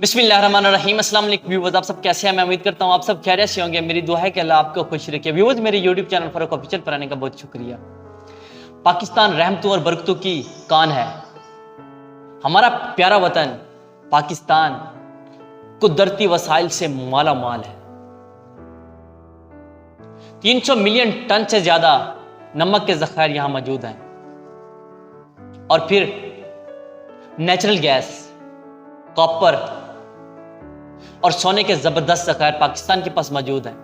बिस्मिल्लाहिर्रहमानिर्रहीम। अस्सलाम वालेकुम व्यूअर्स, आप सब कैसे हैं? मैं उम्मीद करता हूँ आप सब खैरियत से होंगे। मेरी दुआ है कि अल्लाह आपको खुश रखे। व्यूअर्स, मेरे यूट्यूब चैनल फरूक ऑफिशियल पर आने का बहुत शुक्रिया। पाकिस्तान रहमतों और बरकतों की कान है। हमारा प्यारा वतन पाकिस्तान कुदरती वसाइल से माला माल है। 300 मिलियन टन से ज्यादा नमक के ज़खायर यहां मौजूद हैं और फिर नेचुरल गैस, कॉपर और सोने के जबरदस्त ज़खायर पाकिस्तान के पास मौजूद हैं।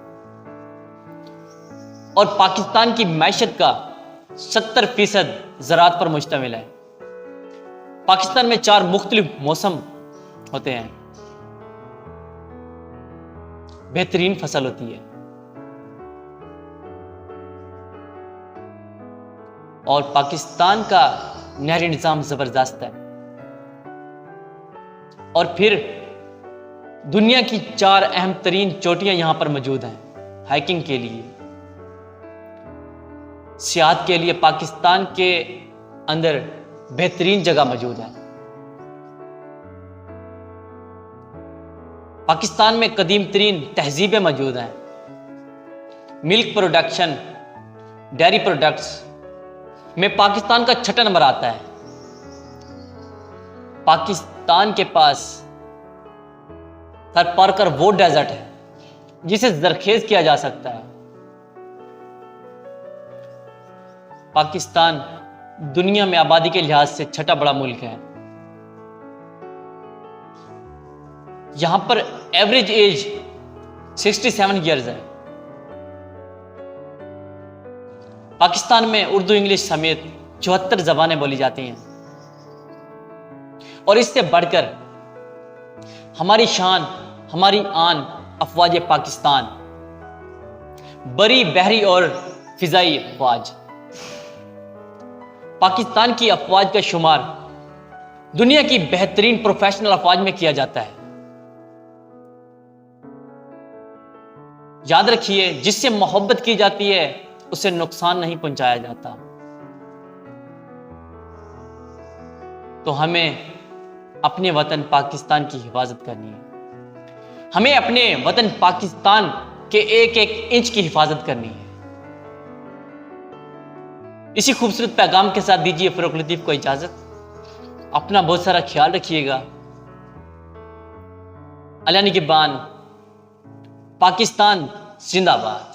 और पाकिस्तान की मैशत का 70% ज़राअत पर मुश्तमिल है। पाकिस्तान में 4 मुख्तलिफ मौसम होते हैं। बेहतरीन फसल होती है और पाकिस्तान का नहरी निज़ाम जबरदस्त है। और फिर दुनिया की 4 अहम तरीन चोटियां यहां पर मौजूद हैं हाइकिंग के लिए, सियाहत के लिए। पाकिस्तान के अंदर बेहतरीन जगह मौजूद है। पाकिस्तान में कदीम तरीन तहजीबें मौजूद हैं। मिल्क प्रोडक्शन, डेयरी प्रोडक्ट्स में पाकिस्तान का 6ठा नंबर आता है। पाकिस्तान के पास थर पारकर वो डेजर्ट है जिसे जरखेज किया जा सकता है। पाकिस्तान दुनिया में आबादी के लिहाज से 6ठा बड़ा मुल्क है। यहां पर एवरेज एज 67 ईयर्स है। पाकिस्तान में उर्दू, इंग्लिश समेत 74 ज़बानें बोली जाती हैं। और इससे बढ़कर हमारी शान, हमारी आन अफवाज पाकिस्तान, बरी, बहरी और फिजाई अफवाज। पाकिस्तान की अफवाज का शुमार दुनिया की बेहतरीन प्रोफेशनल अफवाज में किया जाता है। याद रखिए, जिससे मोहब्बत की जाती है उसे नुकसान नहीं पहुंचाया जाता। तो हमें अपने वतन पाकिस्तान की हिफाजत करनी है। हमें अपने वतन पाकिस्तान के एक एक इंच की हिफाजत करनी है। इसी खूबसूरत पैगाम के साथ दीजिए फरूक लतीफ को इजाजत। अपना बहुत सारा ख्याल रखिएगा। अल्लाह निगहबान। पाकिस्तान जिंदाबाद।